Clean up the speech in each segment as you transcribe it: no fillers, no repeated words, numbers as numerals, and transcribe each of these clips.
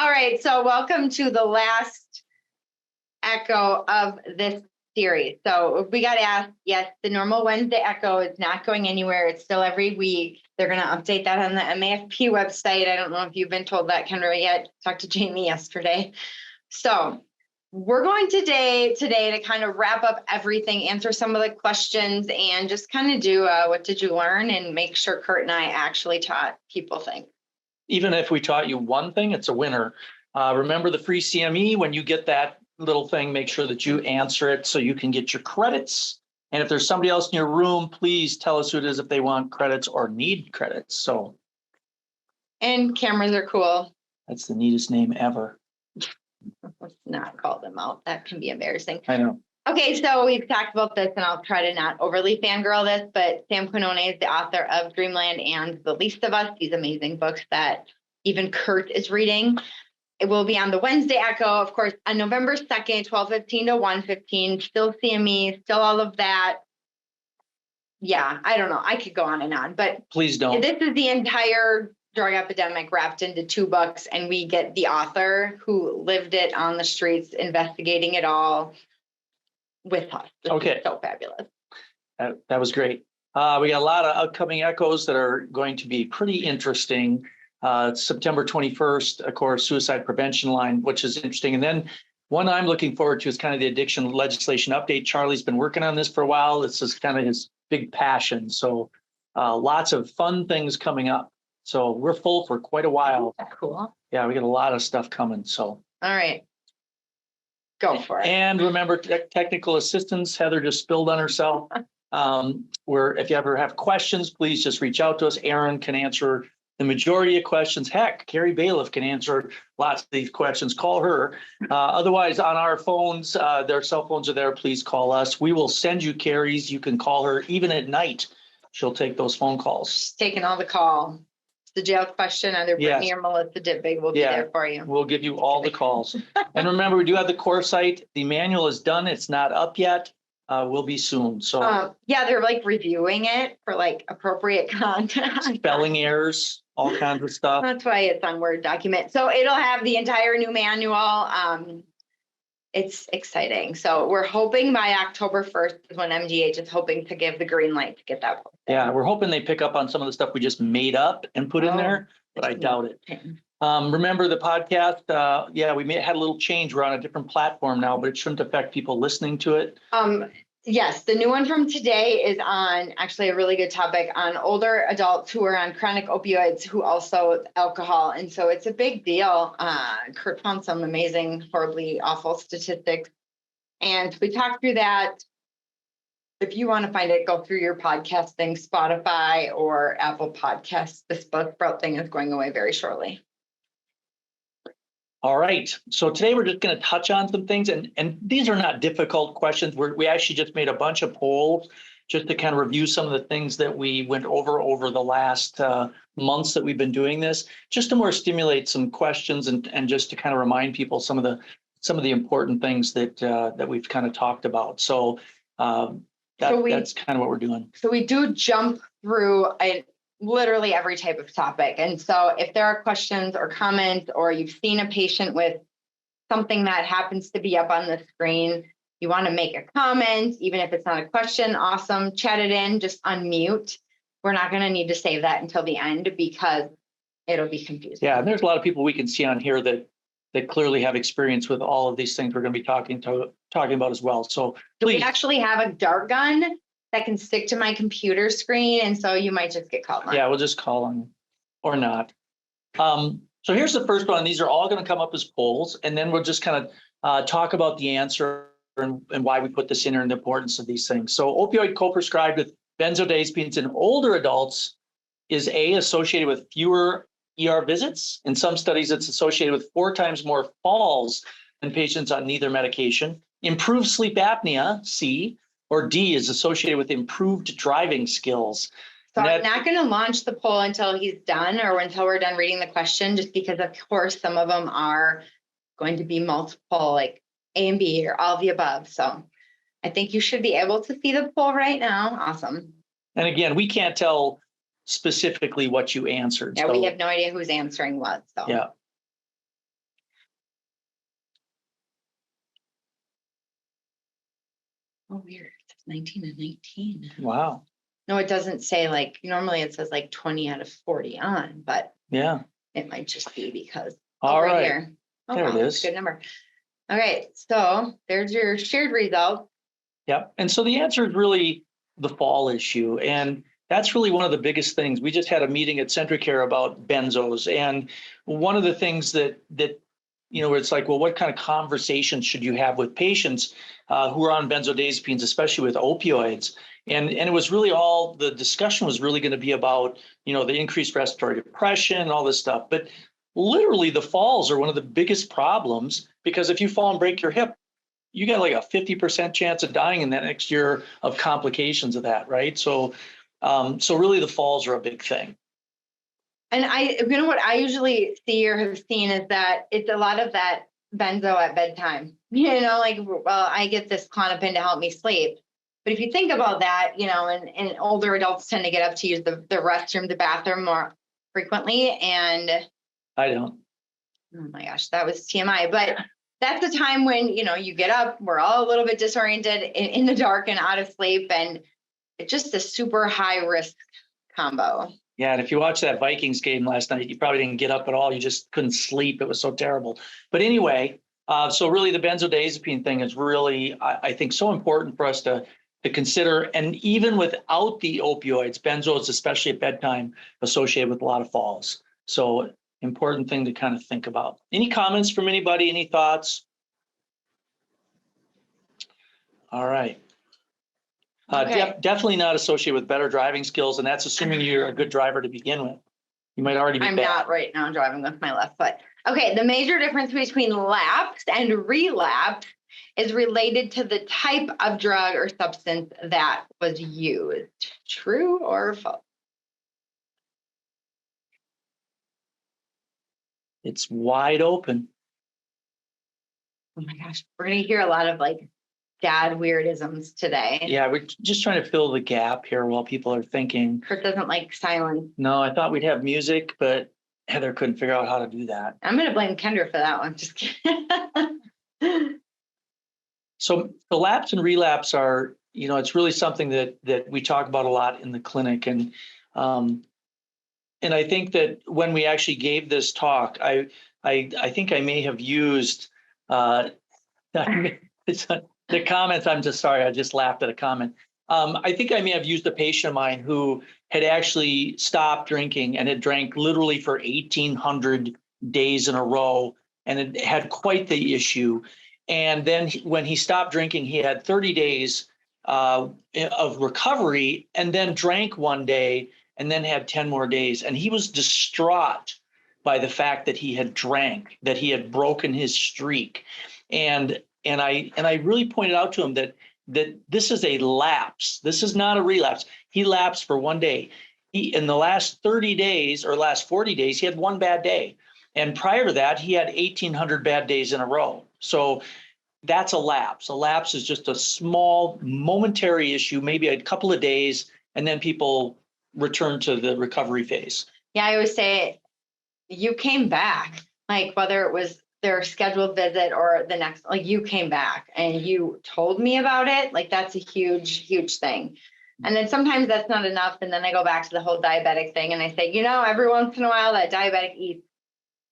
All right, so welcome to the last echo of this series. So we got asked, yes, the normal Wednesday echo is not going anywhere. It's still every week. They're going to update that on the MAFP website. I don't know if you've been told that, Kendra, yet. Talked to Jamie yesterday. So we're going today to kind of wrap up everything, answer some of the questions, and just kind of do what did you learn and make sure Kurt and I actually taught people things. Even if we taught you one thing, it's a winner. Remember the free CME, when you get that little thing, make sure that you answer it so you can get your credits. And if there's somebody else in your room, please tell us who it is if they want credits or need credits. So. And cameras are cool. That's the neatest name ever. Let's not call them out. That can be embarrassing. I know. Okay, so we've talked about this, and I'll try to not overly fangirl this, but Sam Quinone is the author of Dreamland and The Least of Us, these amazing books that even Kurt is reading. It will be on the Wednesday Echo, of course, on November 2nd, 12:15 to 1:15, still CME, still all of that. Yeah, I don't know. I could go on and on, but please don't. This is the entire drug epidemic wrapped into 2 books, and we get the author who lived it on the streets, investigating it all with us. This is so fabulous. That was great. We got a lot of upcoming echoes that are going to be pretty interesting. September 21st, of course, suicide prevention line, which is interesting. And then one I'm looking forward to is kind of the addiction legislation update. Charlie's been working on this for a while. This is kind of his big passion. So lots of fun things coming up. So we're full for quite a while. Cool. Yeah, we got a lot of stuff coming. So. All right. Go for it. And remember, technical assistance, Heather just spilled on herself. If you ever have questions, please just reach out to us. Aaron can answer the majority of questions. Heck, Carrie Bailiff can answer lots of these questions. Call her. Otherwise, on our phones, their cell phones are there. Please call us. We will send you Carrie's. You can call her even at night. She'll take those phone calls. She's taking all the call. The jail question, either Brittany or Melissa Dibbig will be there for you. We'll give you all the calls. And remember, we do have the core site. The manual is done. It's not up yet. Will be soon. So they're like reviewing it for like appropriate content. Spelling errors, all kinds of stuff. That's why it's on Word document. So it'll have the entire new manual. It's exciting. So we're hoping by October 1st is when MGH is hoping to give the green light to get that posted. Yeah, we're hoping they pick up on some of the stuff we just made up and put in there, but I doubt it. Remember the podcast? We had a little change. We're on a different platform now, but it shouldn't affect people listening to it. Yes, the new one from today is on actually a really good topic on older adults who are on chronic opioids, who also alcohol. And so it's a big deal. Kurt found some amazing, horribly awful statistics. And we talked through that. If you want to find it, go through your podcasting, Spotify or Apple Podcasts. This book thing is going away very shortly. All right. So today we're just going to touch on some things, and these are not difficult questions. We actually just made a bunch of polls just to kind of review some of the things that we went over the last months that we've been doing this, just to more stimulate some questions and just to kind of remind people some of the important things that we've kind of talked about. So that's kind of what we're doing. So we do jump through literally every type of topic. And so if there are questions or comments, or you've seen a patient with something that happens to be up on the screen, you want to make a comment, even if it's not a question, awesome, chat it in, just unmute. We're not going to need to save that until the end because it'll be confusing. Yeah, and there's a lot of people we can see on here that clearly have experience with all of these things we're going to be talking about as well. So please. We actually have a dart gun that can stick to my computer screen, and so you might just get called on. Yeah, we'll just call them or not. So here's the first one. These are all going to come up as polls, and then we'll just kind of talk about the answer and why we put this in there and the importance of these things. So opioid co-prescribed with benzodiazepines in older adults is associated with fewer ER visits. In some studies, it's associated with 4 times more falls than patients on neither medication. Improved sleep apnea, C, or D, is associated with improved driving skills. So I'm not going to launch the poll until he's done or until we're done reading the question, just because, of course, some of them are going to be multiple, like A and B or all of the above. So I think you should be able to see the poll right now. Awesome. And again, we can't tell specifically what you answered. Yeah, so we have no idea who's answering what. So yeah. Oh, weird. It's 19 and 19. Wow. No, it doesn't say like, normally it says like 20 out of 40 on, but Yeah. it might just be because. All right. Here. Oh, There wow, it that's is. a good number. All right, so there's your shared result. Yep. And so the answer is really the fall issue. And that's really one of the biggest things. We just had a meeting at Centricare about benzos. And one of the things that where it's like, well, what kind of conversations should you have with patients who are on benzodiazepines, especially with opioids? And it was really all the discussion was really going to be about, the increased respiratory depression and all this stuff. But literally the falls are one of the biggest problems, because if you fall and break your hip, you got like a 50% chance of dying in that next year of complications of that, right? So really the falls are a big thing. And what I usually see or have seen is that it's a lot of that benzo at bedtime. Like, well, I get this Klonopin to help me sleep. But if you think about that, and older adults tend to get up to use the restroom, the bathroom more frequently. And I don't. oh my gosh, that was TMI. But that's the time when, you get up, we're all a little bit disoriented in the dark and out of sleep. And it's just a super high risk combo. Yeah, and if you watched that Vikings game last night, you probably didn't get up at all. You just couldn't sleep. It was so terrible. But anyway, so really the benzodiazepine thing is really, I think, so important for us to consider. And even without the opioids, benzos, especially at bedtime, associated with a lot of falls. So important thing to kind of think about. Any comments from anybody? Any thoughts? All right. Okay. Definitely not associated with better driving skills, and that's assuming you're a good driver to begin with. You might already be I'm bad. not right now driving with my left foot. Okay, the major difference between lapse and relapse is related to the type of drug or substance that was used. True or false? It's wide open. Oh my gosh, we're going to hear a lot of like dad weirdisms today. Yeah, we're just trying to fill the gap here while people are thinking. Kurt doesn't like silence. No, I thought we'd have music, but Heather couldn't figure out how to do that. I'm going to blame Kendra for that one. Just kidding. So the lapse and relapse are, it's really something that we talk about a lot in the clinic. And I think that when we actually gave this talk, I think I may have used the comments. I'm just sorry. I just laughed at a comment. I think I may have used a patient of mine who had actually stopped drinking and had drank literally for 1,800 days in a row, and it had quite the issue. And then when he stopped drinking, he had 30 days of recovery, and then drank one day and then had 10 more days. And he was distraught by the fact that he had drank, that he had broken his streak. And I really pointed out to him that this is a lapse. This is not a relapse. He lapsed for one day. In the last 30 days or last 40 days, he had one bad day. And prior to that, he had 1,800 bad days in a row. So that's a lapse. A lapse is just a small momentary issue, maybe a couple of days, and then people return to the recovery phase. Yeah, I always say you came back, like whether it was their scheduled visit or the next, like you came back and you told me about it. Like that's a huge, huge thing. And then sometimes that's not enough. And then I go back to the whole diabetic thing and I say, every once in a while that diabetic eats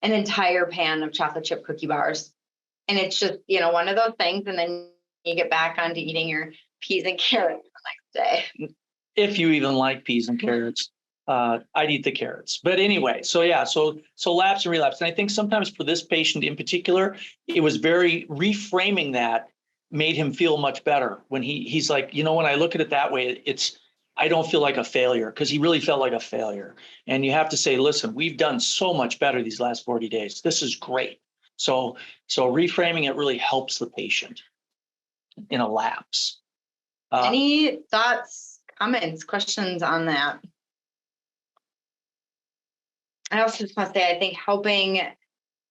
an entire pan of chocolate chip cookie bars. And it's just, one of those things. And then you get back onto eating your peas and carrots the next day. If you even like peas and carrots. I'd eat the carrots. But anyway, so yeah, so lapse and relapse. And I think sometimes for this patient in particular, it was very reframing that made him feel much better when he's like, when I look at it that way, I don't feel like a failure, because he really felt like a failure. And you have to say, listen, we've done so much better these last 40 days. This is great. So reframing it really helps the patient in a lapse. Any thoughts, comments, questions on that? I also just want to say, I think helping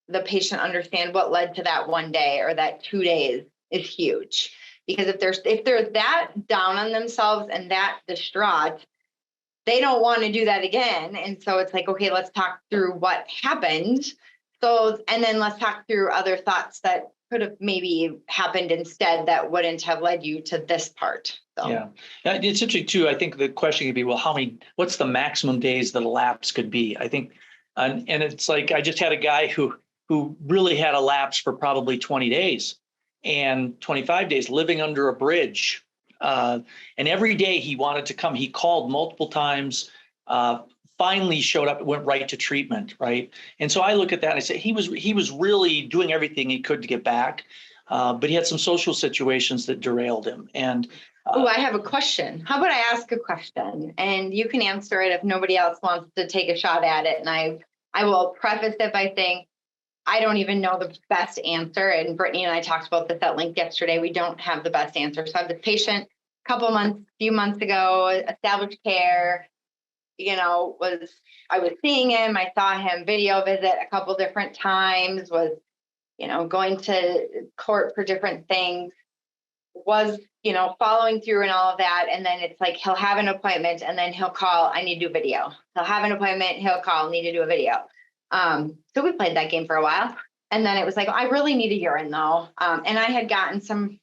the patient understand what led to that one day or that 2 days is huge. Because if they're that down on themselves and that distraught, they don't want to do that again. And so it's like, okay, let's talk through what happened. So, and then let's talk through other thoughts that could have maybe happened instead that wouldn't have led you to this part. So. Yeah, it's interesting too. I think the question could be, well, what's the maximum days that a lapse could be? I think, and it's like, I just had a guy who really had a lapse for probably 20 days and 25 days living under a bridge. And every day he wanted to come, he called multiple times, finally showed up, went right to treatment. Right. And so I look at that and I say, he was really doing everything he could to get back. But he had some social situations that derailed him. And I have a question. How about I ask a question and you can answer it if nobody else wants to take a shot at it. And I will preface it by saying, I don't even know the best answer. And Brittany and I talked about this at length yesterday. We don't have the best answer. So I have this patient a few months ago, established care, I was seeing him. I saw him video visit a couple different times, was, going to court for different things, was, following through and all of that. And then it's like, he'll have an appointment and then he'll call, I need to do video. He'll have an appointment, he'll call, need to do a video. So we played that game for a while. And then it was like, I really need a urine though. And I had gotten some,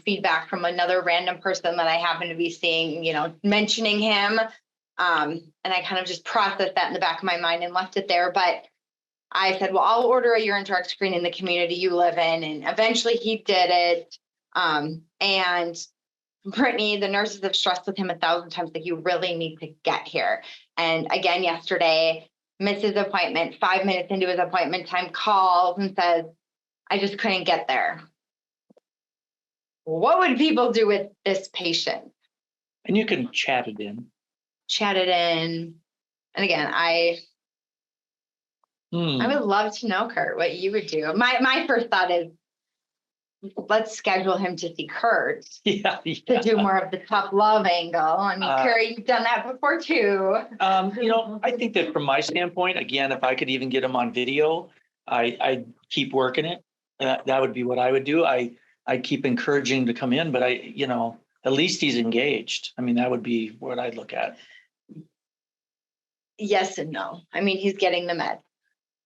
feedback from another random person that I happened to be seeing, mentioning him. And I kind of just processed that in the back of my mind and left it there. But I said, well, I'll order a urine drug screen in the community you live in. And eventually he did it. And Brittany, the nurses have stressed with him 1,000 times that you really need to get here. And again, yesterday, missed his appointment, 5 minutes into his appointment time, calls and says, I just couldn't get there. What would people do with this patient? And you can chat it in. And again, I would love to know, Kurt, what you would do. My first thought is, let's schedule him to see Kurt to do more of the tough love angle. I mean, Kurt, you've done that before too. I think that from my standpoint, again, if I could even get him on video, I keep working it. That would be what I would do. I keep encouraging him to come in, but at least he's engaged. I mean, that would be what I'd look at. Yes and no. I mean, he's getting the med.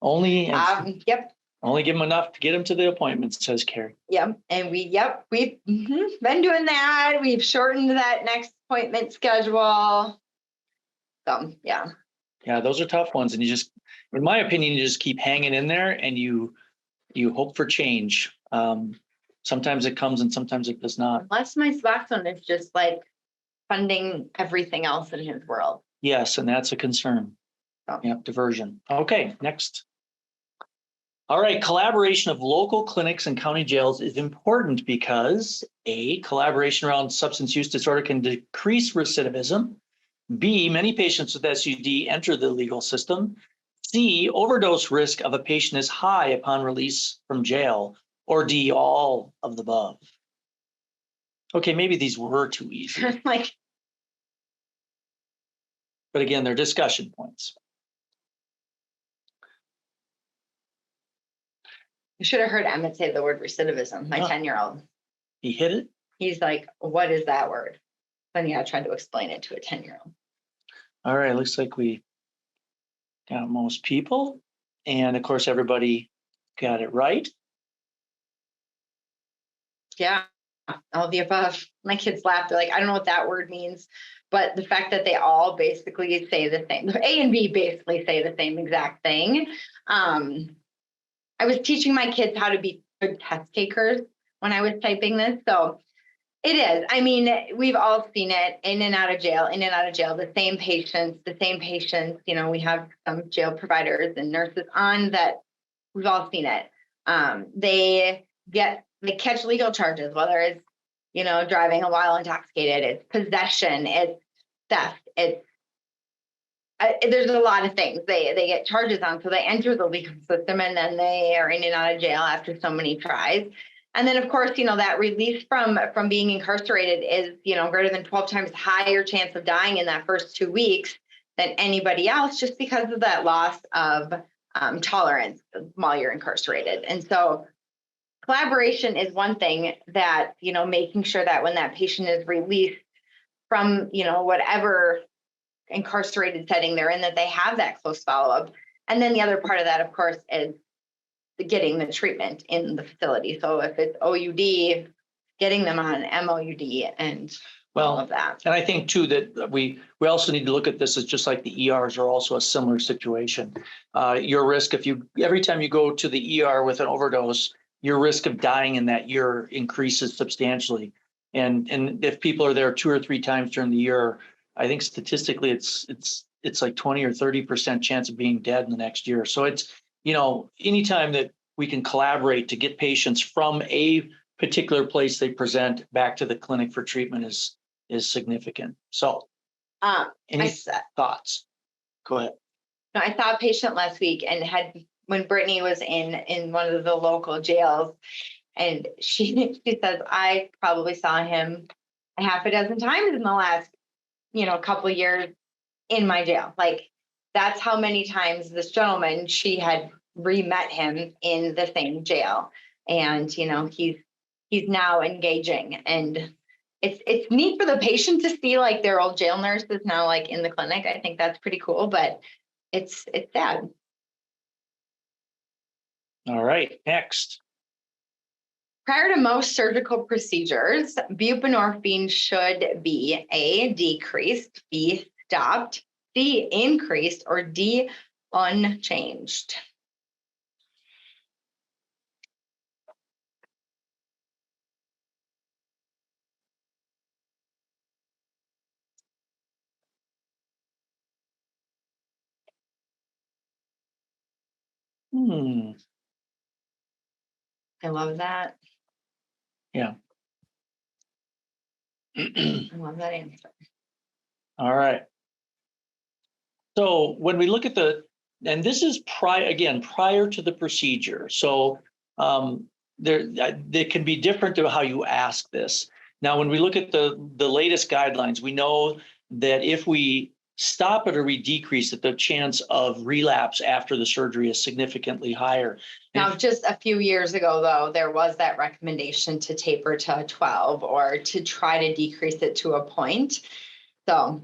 Only. Yep. Only give him enough to get him to the appointment, says Carrie. Yep. And we've been doing that. We've shortened that next appointment schedule. So, yeah. Yeah, those are tough ones. And you just, in my opinion, you just keep hanging in there and you hope for change. Sometimes it comes and sometimes it does not. Unless my Suboxone is just like funding everything else in his world. Yes, and that's a concern. Oh. Yeah, diversion. Okay, next. All right, collaboration of local clinics and county jails is important because A, collaboration around substance use disorder can decrease recidivism. B, many patients with SUD enter the legal system. C, overdose risk of a patient is high upon release from jail. Or D, all of the above. Okay, maybe these were too easy. But again, they're discussion points. You should have heard Emmett say the word recidivism, my 10-year-old. He hit it? He's like, what is that word? Then I tried to explain it to a 10-year-old. All right, looks like we got most people. And of course, everybody got it right. Yeah, all of the above. My kids laughed. They're like, I don't know what that word means. But the fact that they all basically say the same, A and B basically say the same exact thing. I was teaching my kids how to be good test takers when I was typing this. So it is. I mean, we've all seen it in and out of jail, the same patients. We have some jail providers and nurses on that we've all seen it. They catch legal charges, whether it's, driving while intoxicated, it's possession, it's theft, there's a lot of things they get charges on. So they enter the legal system and then they are in and out of jail after so many tries. And then of course, that release from being incarcerated is, greater than 12 times higher chance of dying in that first 2 weeks than anybody else, just because of that loss of tolerance while you're incarcerated. And so collaboration is one thing that, making sure that when that patient is released from, whatever incarcerated setting they're in, that they have that close follow-up. And then the other part of that, of course, is getting the treatment in the facility. So if it's OUD, getting them on MOUD and all of that. And I think too that we also need to look at this as just like the ERs are also a similar situation. Your risk every time you go to the ER with an overdose, your risk of dying in that year increases substantially. And if people are there 2 or 3 times during the year, I think statistically it's like 20 or 30% chance of being dead in the next year. So it's, anytime that we can collaborate to get patients from a particular place they present back to the clinic for treatment is significant. So any thoughts? Go ahead. No, I saw a patient last week and when Brittany was in one of the local jails, and she says, I probably saw him a half a dozen times in the last, couple of years in my jail. Like, that's how many times this gentleman, she had re-met him in the same jail. And, he's now engaging, and it's neat for the patient to see like their old jail nurse is now like in the clinic. I think that's pretty cool, but it's sad. All right, next. Prior to most surgical procedures, buprenorphine should be A, decreased, B, stopped, C, increased, or D, unchanged. I love that. Yeah. I love that answer. All right. So when we look at and this is prior to the procedure. So there can be different to how you ask this. Now, when we look at the latest guidelines, we know that if we stop it or we decrease it, the chance of relapse after the surgery is significantly higher. Now, just a few years ago, though, there was that recommendation to taper to 12 or to try to decrease it to a point. So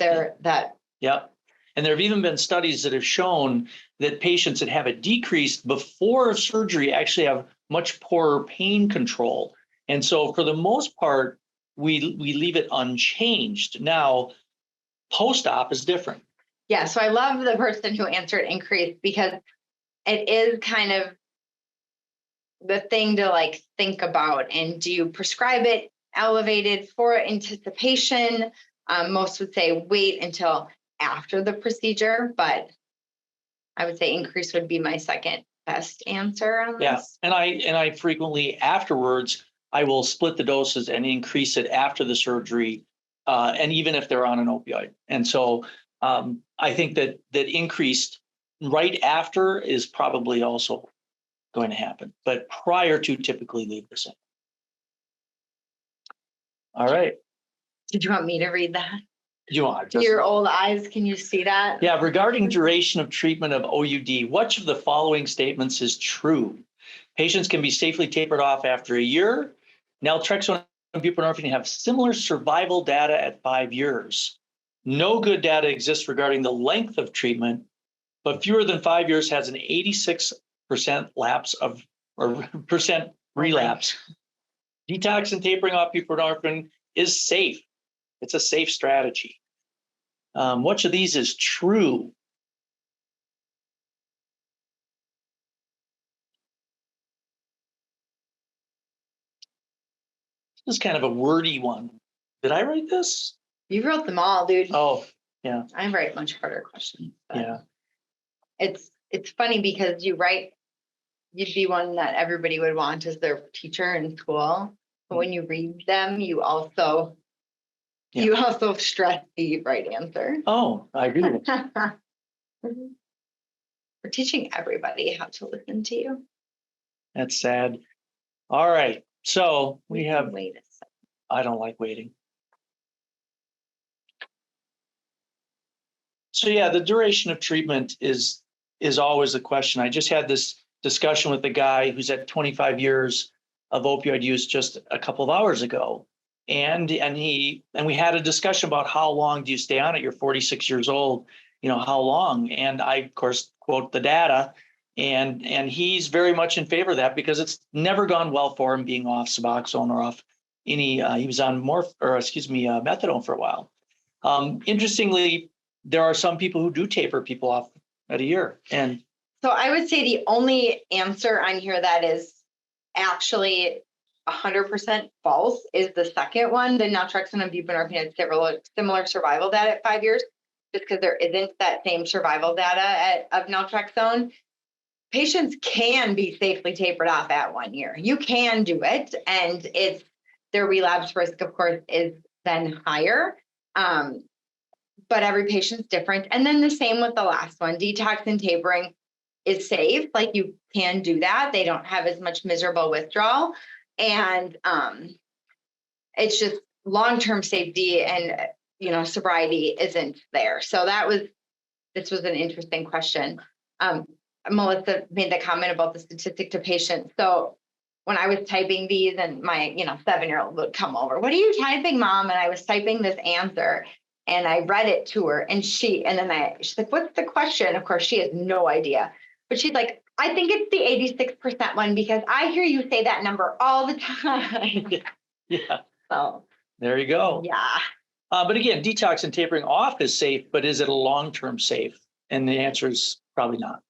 Yep. And there have even been studies that have shown that patients that have it decreased before surgery actually have much poorer pain control. And so for the most part, we leave it unchanged. Now, post-op is different. Yeah, so I love the person who answered increased, because it is kind of the thing to like think about. And do you prescribe it elevated for anticipation? Most would say wait until after the procedure, but I would say increase would be my second best answer on this. Yeah, and I frequently afterwards, I will split the doses and increase it after the surgery, and even if they're on an opioid. And so I think that increased right after is probably also going to happen, but prior to typically leave the same. All right. Did you want me to read that? You want your old eyes, can you see that? Yeah, regarding duration of treatment of OUD, which of the following statements is true? Patients can be safely tapered off after a year. Naltrexone and buprenorphine have similar survival data at 5 years. No good data exists regarding the length of treatment, but fewer than 5 years has an 86% percent relapse. Detox and tapering off buprenorphine is safe. It's a safe strategy. Which of these is true? This is kind of a wordy one. Did I write this? You wrote them all, dude. Oh, yeah. I write much harder questions. Yeah. It's funny because you'd be one that everybody would want as their teacher in school. But when you read them, you also stress the right answer. Oh, I do. We're teaching everybody how to listen to you. That's sad. All right. So we have. Wait a second. I don't like waiting. So yeah, the duration of treatment is always a question. I just had this discussion with a guy who's at 25 years of opioid use just a couple of hours ago. And we had a discussion about how long do you stay on it? You're 46 years old, how long? And I, of course, quote the data. And he's very much in favor of that because it's never gone well for him being off Suboxone or off any, he was on methadone for a while. Interestingly, there are some people who do taper people off at a year. And so I would say the only answer on here that is actually 100% false is the second one. The naltrexone and buprenorphine had similar survival data at 5 years, just because there isn't that same survival data of naltrexone. Patients can be safely tapered off at 1 year. You can do it, and their relapse risk, of course, is then higher. But every patient's different. And then the same with the last one. Detox and tapering is safe. Like, you can do that. They don't have as much miserable withdrawal. And it's just long-term safety and, sobriety isn't there. So this was an interesting question. Melissa made the comment about the statistic to patient. So when I was typing these, and my 7-year-old would come over, "What are you typing, Mom?" And I was typing this answer, and I read it to her, and she's like, "What's the question?" Of course, she has no idea, but she's like, "I think it's the 86% one because I hear you say that number all the time." Yeah. So there you go. yeah. But again, detox and tapering off is safe, but is it a long-term safe? And the answer is probably not.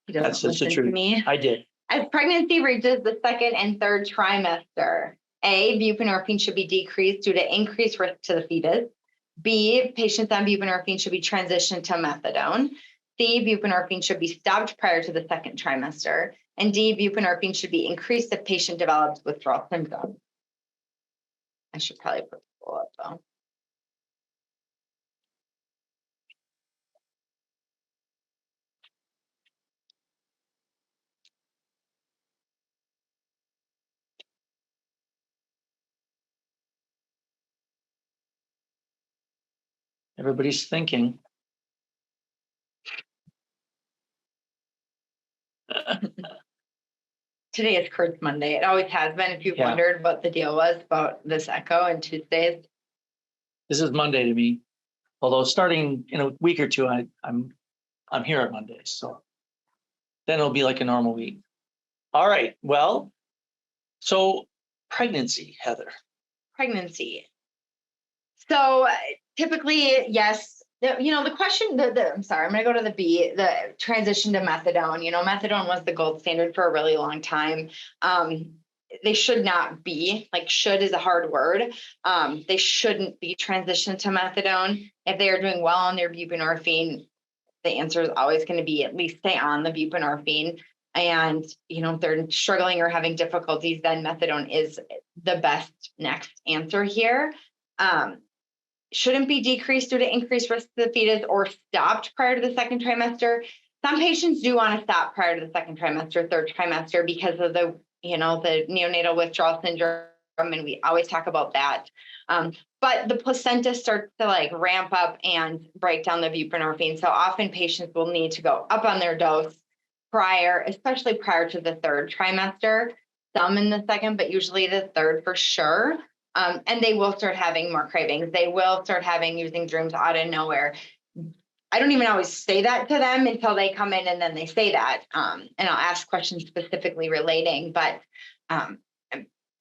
That's the truth. To me. I did. As pregnancy reaches the second and third trimester, A, buprenorphine should be decreased due to increased risk to the fetus. B, patients on buprenorphine should be transitioned to methadone. C, buprenorphine should be stopped prior to the second trimester. And D, buprenorphine should be increased if patient develops withdrawal symptoms. I should probably put the poll up though. Everybody's thinking. Today is Kurt's Monday. It always has been. If you've Yeah. wondered what the deal was about this echo and Tuesdays. This is Monday to me. Although starting in a week or two, I'm here on Mondays. So then it'll be like a normal week. All right. Well, so pregnancy, Heather. Pregnancy. So typically, yes. The question, I'm sorry, I'm going to go to the B, the transition to methadone. Methadone was the gold standard for a really long time. They should not be, should is a hard word. They shouldn't be transitioned to methadone. If they are doing well on their buprenorphine, the answer is always going to be at least stay on the buprenorphine. And, if they're struggling or having difficulties, then methadone is the best next answer here. Shouldn't be decreased due to increased risk to the fetus or stopped prior to the second trimester. Some patients do want to stop prior to the second trimester, third trimester because of the neonatal withdrawal syndrome, and we always talk about that. But the placenta starts to ramp up and break down the buprenorphine. So often patients will need to go up on their dose especially prior to the third trimester, some in the second, but usually the third for sure. And they will start having more cravings. They will start using dreams out of nowhere. I don't even always say that to them until they come in and then they say that. And I'll ask questions specifically relating, but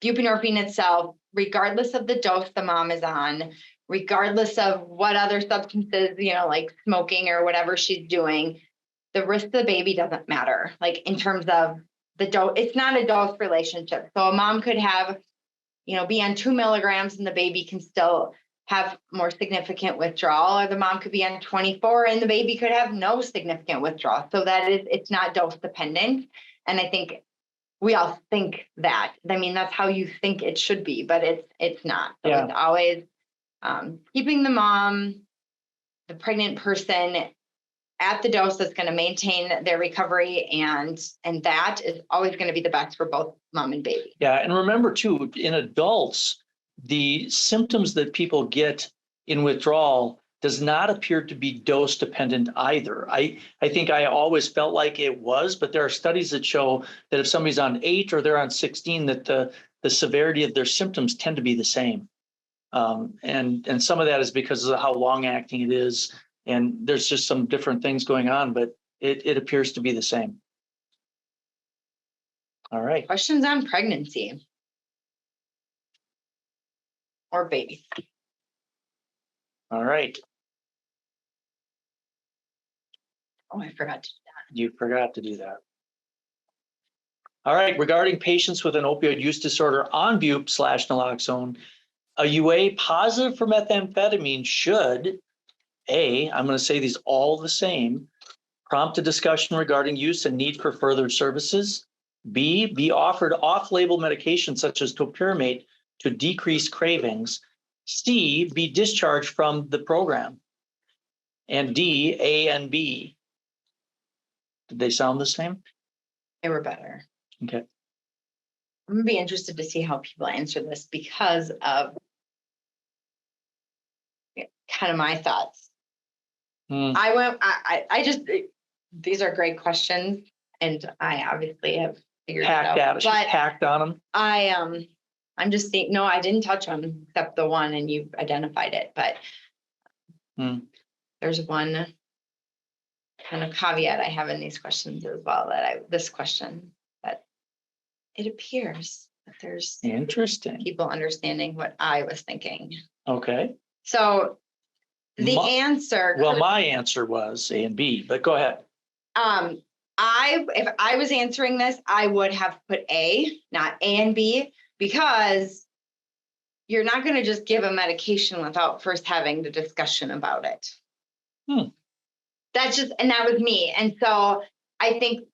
buprenorphine itself, regardless of the dose the mom is on, regardless of what other substances, like smoking or whatever she's doing, the risk to the baby doesn't matter. In terms of the dose, it's not a dose relationship. So a mom could have be on 2 milligrams and the baby can still have more significant withdrawal, or the mom could be on 24 and the baby could have no significant withdrawal. So it's not dose dependent. And I think we all think that. I mean, that's how you think it should be, but it's not. So Yeah. It's always keeping the mom, the pregnant person, at the dose that's going to maintain their recovery, and that is always going to be the best for both mom and baby. Yeah, and remember too, in adults, the symptoms that people get in withdrawal does not appear to be dose dependent either. I think I always felt like it was, but there are studies that show that if somebody's on 8 or they're on 16, that the severity of their symptoms tend to be the same. And some of that is because of how long acting it is. And there's just some different things going on, but it appears to be the same. All right. Questions on pregnancy or baby. All right. Oh, I forgot to do You forgot to do that. All right. Regarding patients with an opioid use disorder on bup/naloxone, a UA positive for methamphetamine should, A, I'm going to say these all the same, prompt a discussion regarding use and need for further services. B, be offered off-label medications such as topiramate to decrease cravings. C, be discharged from the program. And D, A and B. Did they sound the same? They were better. Okay. I'm gonna be interested to see how people answer this because of kind of my thoughts. I just, these are great questions and I obviously have figured it out. She hacked on them. I'm just saying, no, I didn't touch them except the one and you identified it, but there's one kind of caveat I have in these questions as well this question, that it appears that there's interesting people understanding what I was thinking. Okay. So the answer. Well, my answer was A and B, but go ahead. If I was answering this, I would have put A, not A and B, because you're not going to just give a medication without first having the discussion about it. That's just, and that was me. And so I think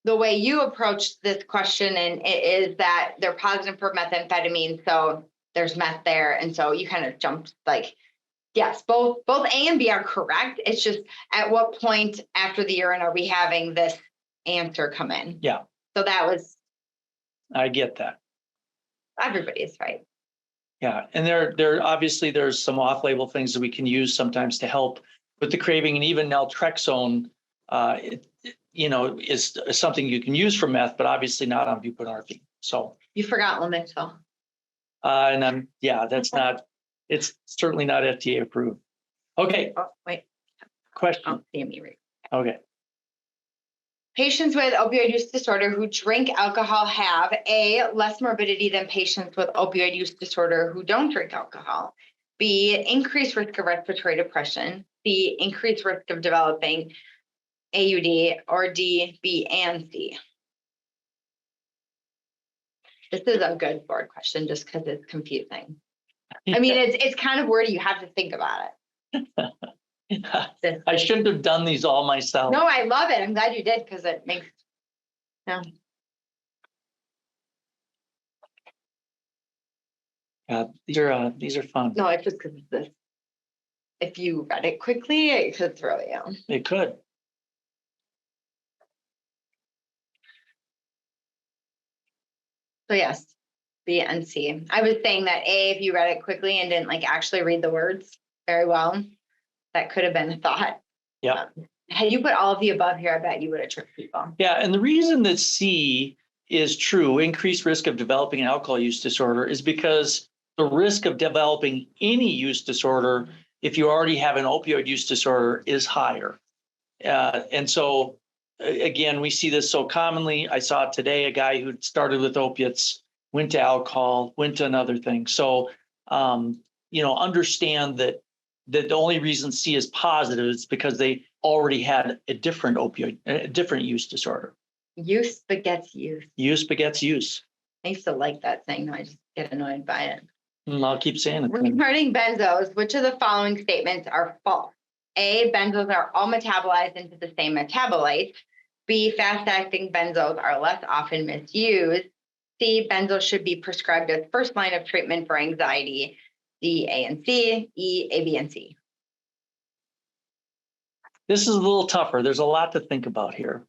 the way you approached this question and it is that they're positive for methamphetamine, so there's meth there. And so you kind of jumped like, yes, both A and B are correct. It's just at what point after the urine are we having this answer come in? Yeah. So that was. I get that. Everybody is right. Yeah, and there obviously there's some off-label things that we can use sometimes to help with the craving, and even naltrexone, is something you can use for meth, but obviously not on buprenorphine. So you forgot Lamictal. That's not. It's certainly not FDA approved. Okay. Oh, wait. Question. Oh, CME rate. Okay. Patients with opioid use disorder who drink alcohol have A, less morbidity than patients with opioid use disorder who don't drink alcohol. B, increased risk of respiratory depression. C, increased risk of developing AUD, or D, B, and C. This is a good board question just because it's confusing. I mean, it's kind of wordy. You have to think about it. I shouldn't have done these all myself. No, I love it. I'm glad you did because it makes. No. These are fun. No, it's just because of this. If you read it quickly, it could throw you. It could. So yes, B and C. I was saying that A, if you read it quickly and didn't like actually read the words very well, that could have been a thought. Yeah. Had you put all of the above here, I bet you would have tricked people. Yeah, and the reason that C is true, increased risk of developing an alcohol use disorder, is because the risk of developing any use disorder, if you already have an opioid use disorder, is higher. And so, again, we see this so commonly. I saw today a guy who started with opiates, went to alcohol, went to another thing. So, understand that the only reason C is positive is because they already had a different opioid, a different use disorder. Use begets use. Use begets use. I used to like that saying, though I just get annoyed by it. I'll keep saying it. Regarding benzos, which of the following statements are false? A, benzos are all metabolized into the same metabolite. B, fast-acting benzos are less often misused. C, benzos should be prescribed as first line of treatment for anxiety. D, A and C. E, A, B, and C. This is a little tougher. There's a lot to think about here.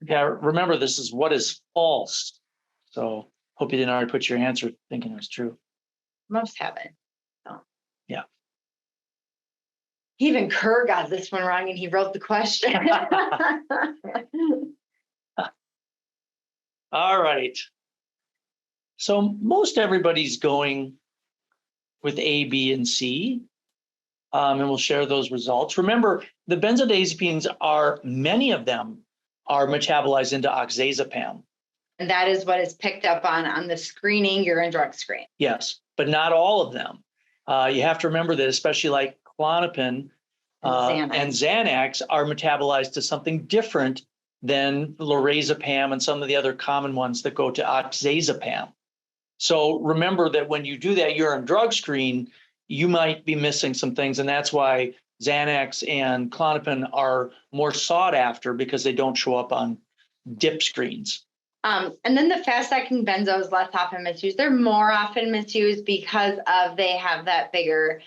Yeah, remember, this is what is false. So hope you didn't already put your answer thinking it was true. Most haven't. So. Yeah. Even Kerr got this one wrong and he wrote the question. All right. So most everybody's going with A, B, and C, and we'll share those results. Remember, the benzodiazepines many of them are metabolized into oxazepam. And that is what is picked up on the screening, urine drug screen. Yes, but not all of them. You have to remember that, especially like Klonopin and Xanax are metabolized to something different than lorazepam and some of the other common ones that go to oxazepam. So remember that when you do that urine drug screen, you might be missing some things, and that's why Xanax and Klonopin are more sought after, because they don't show up on DIP screens. And then the fast-acting benzos less often misused. They're more often misused because they have that bigger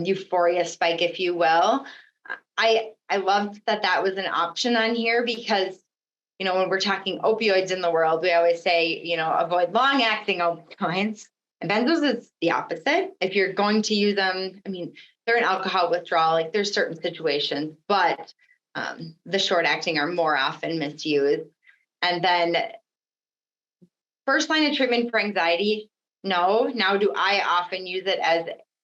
euphoria spike, if you will. I loved that was an option on here because, when we're talking opioids in the world, we always say, avoid long-acting opioids. And benzos is the opposite. If you're going to use them, they're an alcohol withdrawal, like there's certain situations, but the short-acting are more often misused. And then first line of treatment for anxiety, no. Now, do I often use it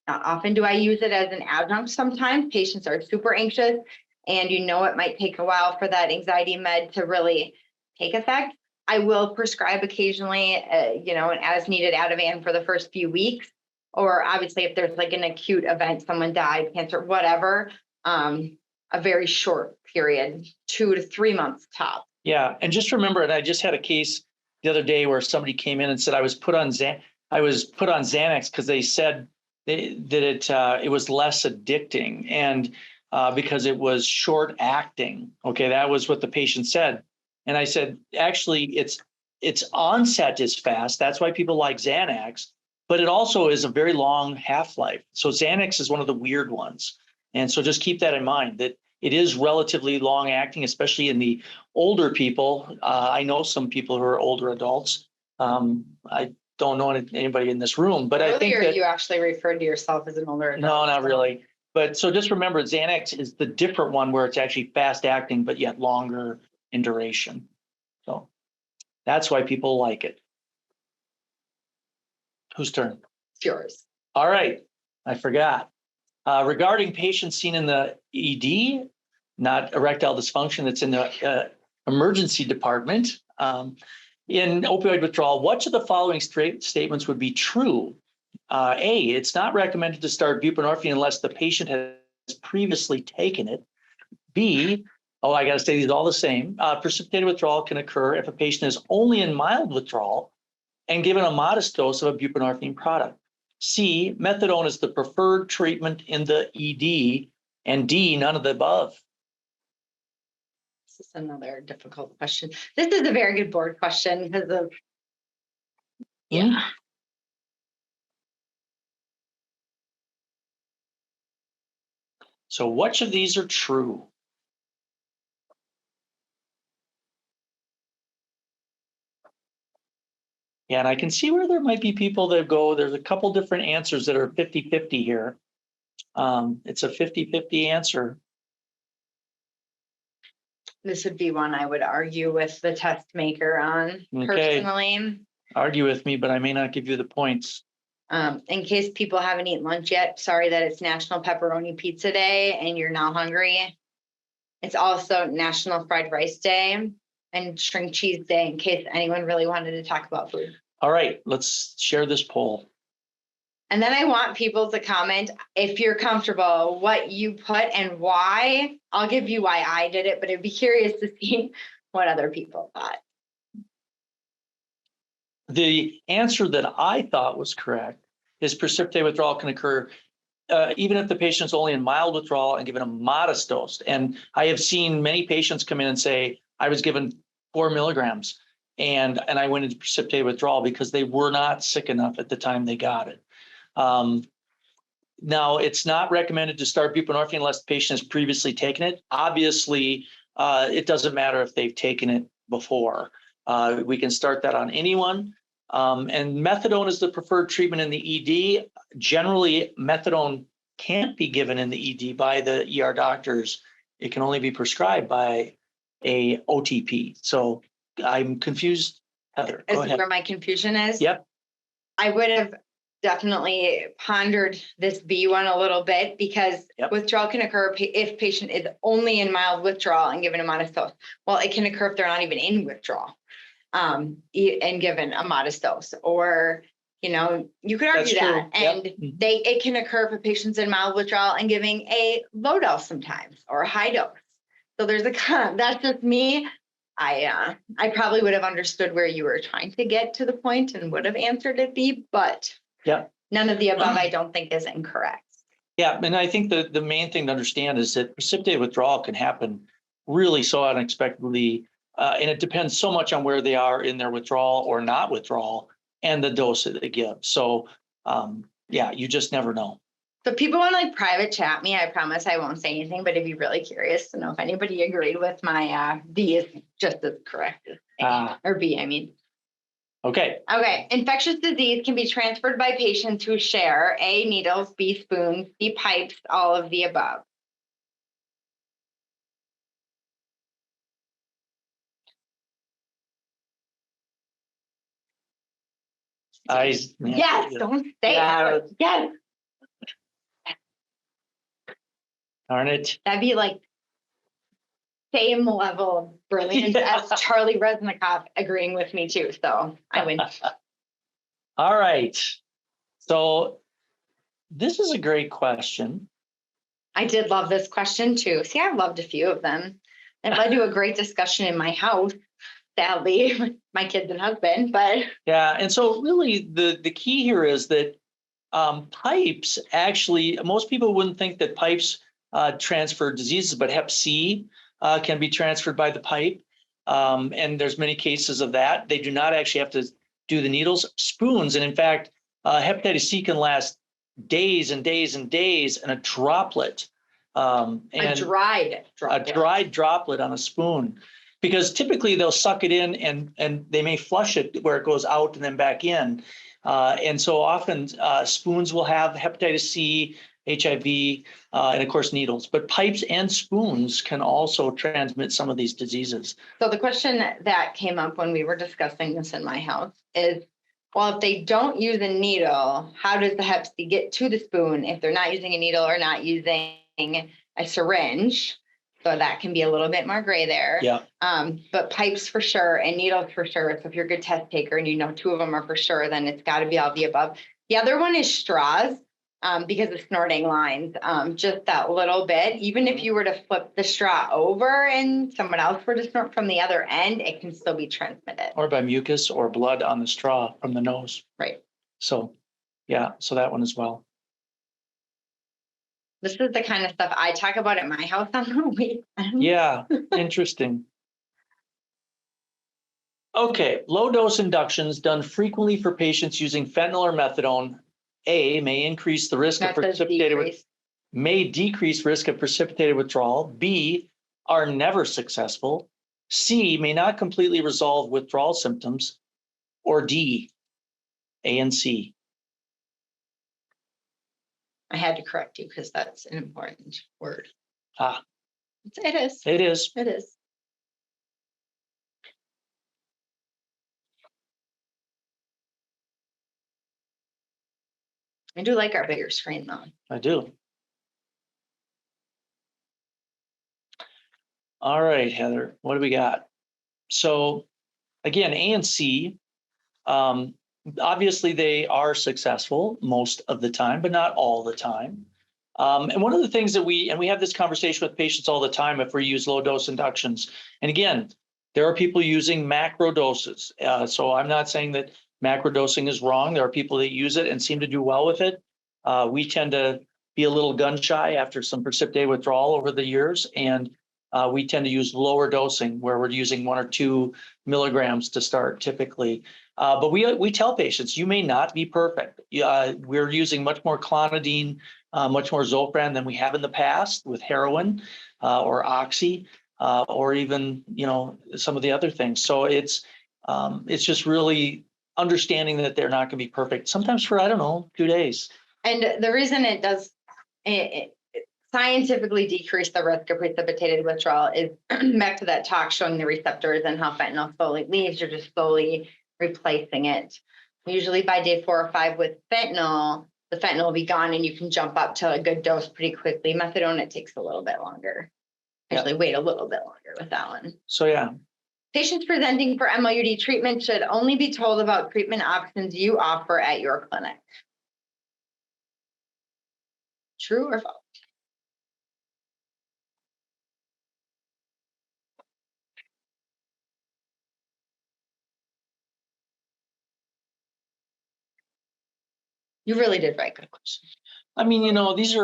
not often do I use it as an adjunct sometimes? Patients are super anxious and it might take a while for that anxiety med to really take effect. I will prescribe occasionally, an as needed Ativan for the first few weeks, or obviously if there's like an acute event, someone died, cancer, whatever, a very short period, 2 to 3 months top. Yeah, and just remember, and I just had a case the other day where somebody came in and said I was put on Xanax because they said that it was less addicting, and because it was short acting. Okay, that was what the patient said, and I said actually its onset is fast. That's why people like Xanax, but it also is a very long half-life. So Xanax is one of the weird ones, and so just keep that in mind that it is relatively long acting, especially in the older people. I know some people who are older adults. I don't know anybody in this room, but I think that you actually referred to yourself as an older adult. No, not really. But so just remember, Xanax is the different one where it's actually fast acting, but yet longer in duration. So that's why people like it. Whose turn? It's yours. All right. I forgot. Regarding patients seen in the ED, not erectile dysfunction, that's in the emergency department. In opioid withdrawal, which of the following statements would be true? A, it's not recommended to start buprenorphine unless the patient has previously taken it. B, I got to say these all the same. Precipitated withdrawal can occur if a patient is only in mild withdrawal and given a modest dose of a buprenorphine product. C, methadone is the preferred treatment in the ED. And D, none of the above. This is another difficult question. This is a very good board question because of, yeah. So which of these are true? Yeah, and I can see where there might be people that go, there's a couple different answers that are 50-50 here. It's a 50-50 answer. This would be one I would argue with the test maker on personally. Argue with me, but I may not give you the points. In case people haven't eaten lunch yet, sorry that it's National Pepperoni Pizza Day and you're now hungry. It's also National Fried Rice Day and String Cheese Day, in case anyone really wanted to talk about food. All right, let's share this poll. And then I want people to comment, if you're comfortable, what you put and why. I'll give you why I did it, but I'd be curious to see what other people thought. The answer that I thought was correct is precipitated withdrawal can occur even if the patient's only in mild withdrawal and given a modest dose. And I have seen many patients come in and say, I was given 4 milligrams and I went into precipitated withdrawal because they were not sick enough at the time they got it. Now, it's not recommended to start buprenorphine unless the patient has previously taken it. Obviously, it doesn't matter if they've taken it before. We can start that on anyone. And methadone is the preferred treatment in the ED. Generally, methadone can't be given in the ED by the ER doctors. It can only be prescribed by a OTP. So I'm confused, Heather. Go ahead. Where my confusion is? Yep. I would have definitely pondered this B one a little bit because withdrawal can occur if patient is only in mild withdrawal and given a modest dose. Well, it can occur if they're not even in withdrawal and given a modest dose, or you could argue that. And it can occur if a patient's in mild withdrawal and giving a low dose sometimes or a high dose. So there's that's just me. I probably would have understood where you were trying to get to the point and would have answered it B, but none of the above I don't think is incorrect. Yeah, and I think the main thing to understand is that precipitated withdrawal can happen really so unexpectedly, and it depends so much on where they are in their withdrawal or not withdrawal and the dose that they give. So you just never know. So people want to private chat me. I promise I won't say anything, but if you're really curious to know if anybody agreed with my D is just as correct as A, or B, I mean. Okay. Infectious disease can be transferred by patients who share A, needles, B, spoons, C, pipes, all of the above. Yes, don't say it. Yes. Darn it. That'd be like same level of brilliance as Charlie Resnikoff agreeing with me too. So I win. All right. So this is a great question. I did love this question too. See, I've loved a few of them. It led to a great discussion in my house, sadly, with my kids and husband, but. Yeah, and so really the key here is that pipes actually, most people wouldn't think that pipes transfer diseases, but Hep C can be transferred by the pipe. And there's many cases of that. They do not actually have to do the needles. Spoons, and in fact, hepatitis C can last days and days and days in a droplet. And a dried droplet on a spoon, because typically they'll suck it in and they may flush it where it goes out and then back in. And so often spoons will have hepatitis C, HIV, and of course needles, but pipes and spoons can also transmit some of these diseases. So the question that came up when we were discussing this in my house is, well, if they don't use a needle, how does the Hep C get to the spoon if they're not using a needle or not using a syringe? So that can be a little bit more gray there. Yeah. But pipes for sure and needles for sure. So if you're a good test taker and two of them are for sure, then it's got to be all the above. The other one is straws. Because of snorting lines, just that little bit. Even if you were to flip the straw over and someone else were to snort from the other end, it can still be transmitted. Or by mucus or blood on the straw from the nose. Right. So, so that one as well. This is the kind of stuff I talk about at my house on the weekend. Yeah, interesting. Okay, low dose inductions done frequently for patients using fentanyl or methadone. A, may increase the risk of may decrease risk of precipitated withdrawal. B, are never successful. C, may not completely resolve withdrawal symptoms. Or D, A and C. I had to correct you because that's an important word. It is. It is. It is. I do like our bigger screen though. I do. All right, Heather, what do we got? So again, A and C, obviously they are successful most of the time, but not all the time. And one of the things that we have this conversation with patients all the time if we use low dose inductions. And again, there are people using macro doses. So I'm not saying that macro dosing is wrong. There are people that use it and seem to do well with it. We tend to be a little gun shy after some precipitated withdrawal over the years. And we tend to use lower dosing where we're using 1 or 2 milligrams to start typically. But we tell patients, you may not be perfect. We're using much more clonidine, much more Zofran than we have in the past with heroin or oxy or even, some of the other things. So it's just really understanding that they're not going to be perfect, sometimes for, 2 days. And the reason it does scientifically decrease the risk of precipitated withdrawal is back to that talk showing the receptors and how fentanyl slowly leaves. You're just slowly replacing it Usually by day 4 or 5 with fentanyl, the fentanyl will be gone and you can jump up to a good dose pretty quickly. Methadone, it takes a little bit longer. Actually, wait a little bit longer with that one. So, yeah. Patients presenting for MOUD treatment should only be told about treatment options you offer at your clinic. True or false? You really did write good questions. I mean, these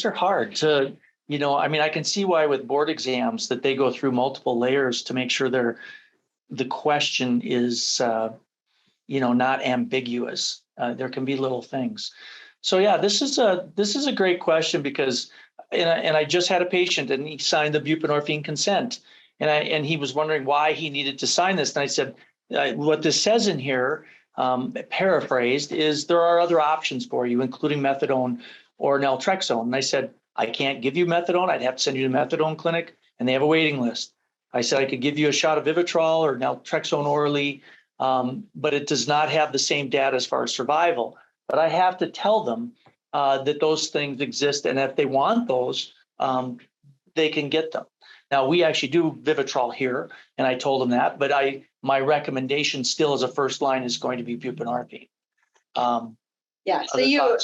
are hard to, I mean, I can see why with board exams that they go through multiple layers to make sure the question is, not ambiguous. There can be little things. So yeah, this is a great question because, and I just had a patient and he signed the buprenorphine consent, and he was wondering why he needed to sign this, and I said, what this says in here, paraphrased, is there are other options for you, including methadone or naltrexone. And I said, I can't give you methadone. I'd have to send you to the methadone clinic, and they have a waiting list. I said I could give you a shot of Vivitrol or naltrexone orally, but it does not have the same data as far as survival. But I have to tell them that those things exist, and if they want those, they can get them. Now, we actually do Vivitrol here, and I told them that, but my recommendation still as a first line is going to be buprenorphine. Yeah, so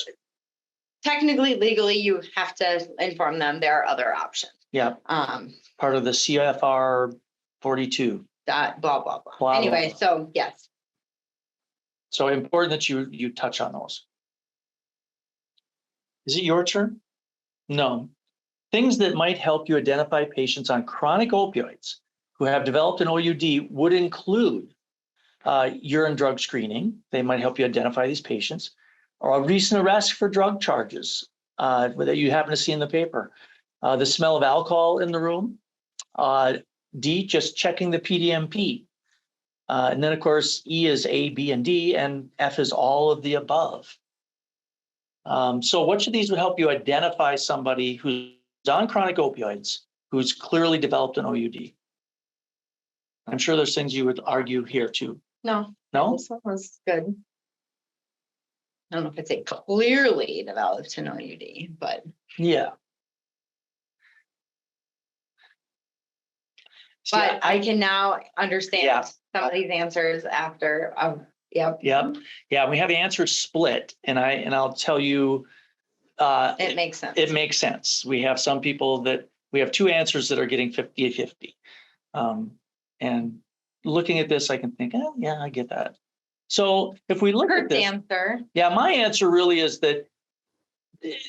technically, legally, you have to inform them there are other options. Yeah, part of the CFR 42. That blah, blah, blah. Blah, anyway, blah. So yes. So important that you touch on those. Is it your turn? No. Things that might help you identify patients on chronic opioids who have developed an OUD would include urine drug screening. They might help you identify these patients, or a recent arrest for drug charges that you happen to see in the paper. The smell of alcohol in the room. D, just checking the PDMP. And then, of course, E is A, B, and D, and F is all of the above. So which of these would help you identify somebody who's on chronic opioids, who's clearly developed an OUD? I'm sure there's things you would argue here too. No. No? This one was good. I don't know if it's a clearly developed an OUD, but Yeah. See, but I can now understand some of these answers after. Yep. Yeah. We have the answers split, and I'll tell you. It makes sense. It makes sense. We have some people that we have two answers that are getting 50-50. And looking at this, I can think, oh, yeah, I get that. So if we look at this, answer. Yeah, my answer really is that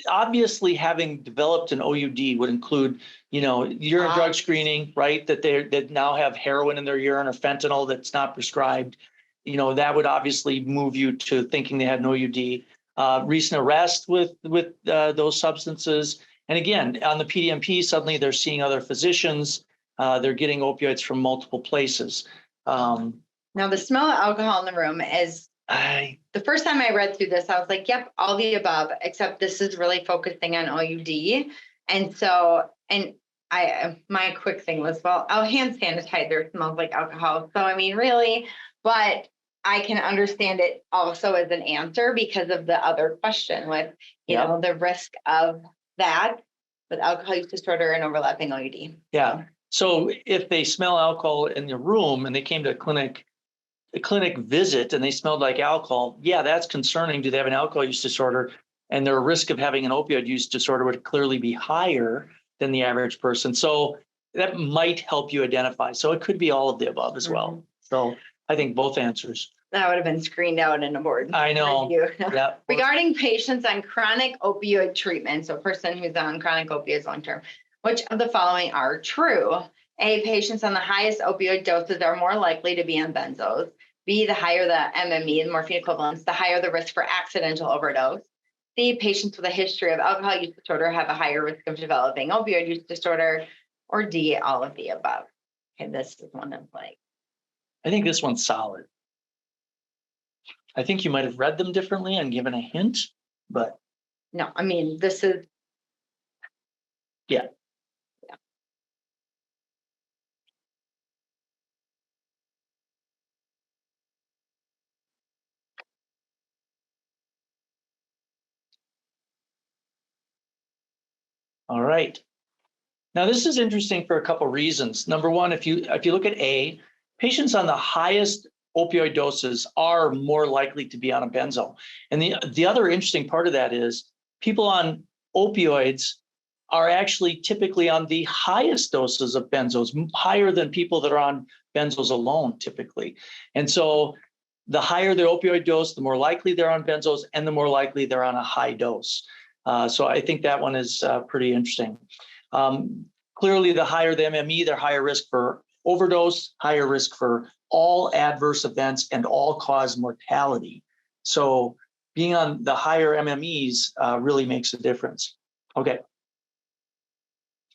obviously having developed an OUD would include, urine drug screening, right? That now have heroin in their urine or fentanyl that's not prescribed. That would obviously move you to thinking they had an OUD. Recent arrest with those substances. And again, on the PDMP, suddenly they're seeing other physicians. They're getting opioids from multiple places. Now, the smell of alcohol in the room is, the first time I read through this, I was like, yep, all the above, except this is really focusing on OUD. And so, my quick thing was, well, hand sanitizer smells like alcohol. So, I mean, really, but I can understand it also as an answer because of the other question with, the risk of that with alcohol use disorder and overlapping OUD. Yeah. So if they smell alcohol in the room and they came to a clinic visit and they smelled like alcohol, yeah, that's concerning. Do they have an alcohol use disorder? And their risk of having an opioid use disorder would clearly be higher than the average person. So that might help you identify. So it could be all of the above as well. So I think both answers. That would have been screened out in a board. I know. Yeah. Regarding patients on chronic opioid treatment, so a person who's on chronic opioids long-term, which of the following are true? A, patients on the highest opioid doses are more likely to be on benzos. B, the higher the MME, the morphine equivalents, the higher the risk for accidental overdose. C, patients with a history of alcohol use disorder have a higher risk of developing opioid use disorder. Or D, all of the above. Okay, this is one of I think this one's solid. I think you might have read them differently and given a hint, but. No, I mean, this is. Yeah. All right. Now, this is interesting for a couple of reasons. Number one, if you look at A, patients on the highest opioid doses are more likely to be on a benzo. And the other interesting part of that is people on opioids are actually typically on the highest doses of benzos, higher than people that are on benzos alone typically. And so the higher the opioid dose, the more likely they're on benzos and the more likely they're on a high dose. So I think that one is pretty interesting. Clearly, the higher the MME, they're higher risk for overdose, higher risk for all adverse events and all-cause mortality. So being on the higher MMEs really makes a difference. Okay.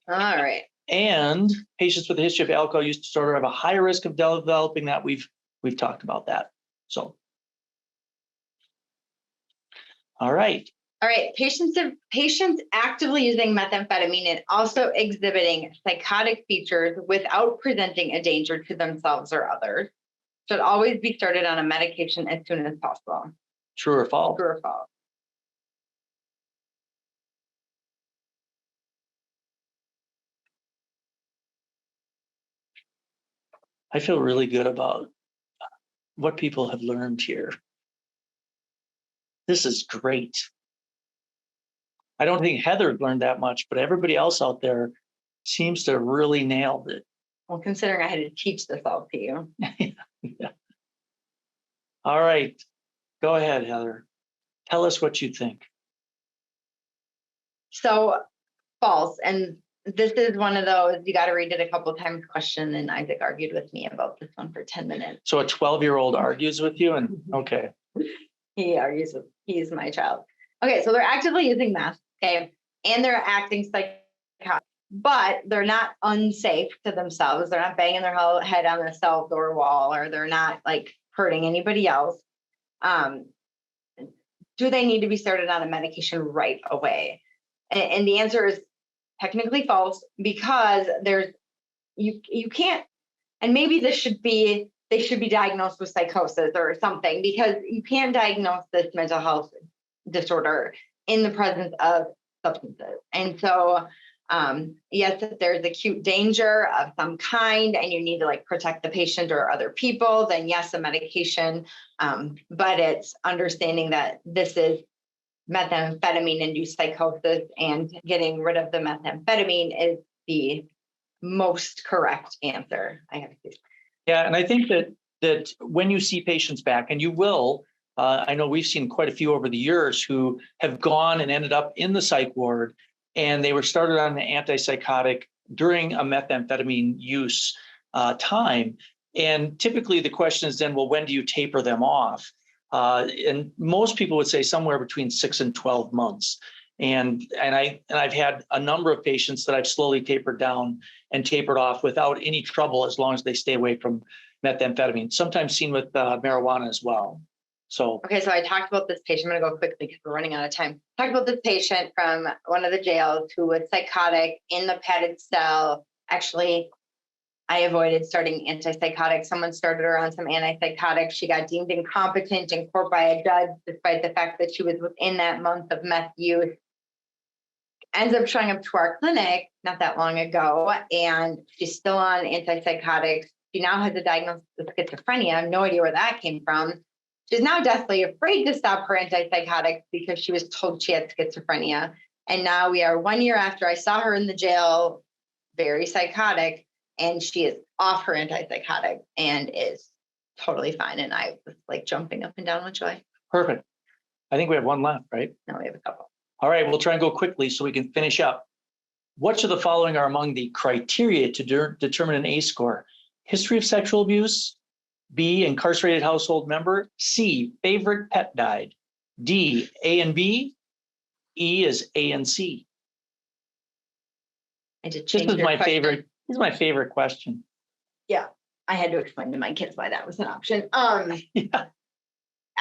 All right. And patients with a history of alcohol use disorder have a higher risk of developing that. We've talked about that. So, all right. All right, patients actively using methamphetamine and also exhibiting psychotic features without presenting a danger to themselves or others should always be started on a medication as soon as possible. True or false? True or false? I feel really good about what people have learned here. This is great. I don't think Heather learned that much, but everybody else out there seems to have really nailed it. Well, considering I had to teach this all to you. Yeah. All right. Go ahead, Heather. Tell us what you think. So false. And this is one of those, you got to read it a couple of times question. And Isaac argued with me about this one for 10 minutes. So a 12-year-old argues with you and okay. He argues with, he's my child. Okay, so they're actively using meth, okay, and they're acting psychotic, but they're not unsafe to themselves. They're not banging their head on the cell door wall, or they're not like hurting anybody else. Do they need to be started on a medication right away? And the answer is technically false, because there's you can't, and maybe they should be diagnosed with psychosis or something, because you can't diagnose this mental health disorder in the presence of substances. And so yes, if there's acute danger of some kind and you need to like protect the patient or other people, then yes, a medication, but it's understanding that this is methamphetamine-induced psychosis, and getting rid of the methamphetamine is the most correct answer. I have to say. Yeah, and I think that when you see patients back, and you will, I know we've seen quite a few over the years who have gone and ended up in the psych ward, and they were started on an antipsychotic during a methamphetamine use time. And typically the question is then, well, when do you taper them off? And most people would say somewhere between 6 and 12 months. And I've had a number of patients that I've slowly tapered down and tapered off without any trouble, as long as they stay away from methamphetamine, sometimes seen with marijuana as well. So, okay, so I talked about this patient. I'm going to go quickly because we're running out of time. Talked about this patient from one of the jails who was psychotic in the padded cell. Actually, I avoided starting antipsychotics. Someone started her on some antipsychotics. She got deemed incompetent in court by a judge, despite the fact that she was within that month of meth use. Ends up showing up to our clinic not that long ago, and she's still on antipsychotics. She now has a diagnosis of schizophrenia. I have no idea where that came from. She's now deathly afraid to stop her antipsychotics because she was told she had schizophrenia. And now we are 1 year after I saw her in the jail, very psychotic, and she is off her antipsychotic and is totally fine. And I was like jumping up and down with joy. perfect. I think we have one left, right? No, we have a couple. All right, we'll try and go quickly so we can finish up. Which of the following are among the criteria to determine an ACE score? History of sexual abuse, B, incarcerated household member, C, favorite pet died, D, A and B, E is A and C. I did This change is your my question. favorite. This is my favorite question. Yeah, I had to explain to my kids why that was an option. Yeah.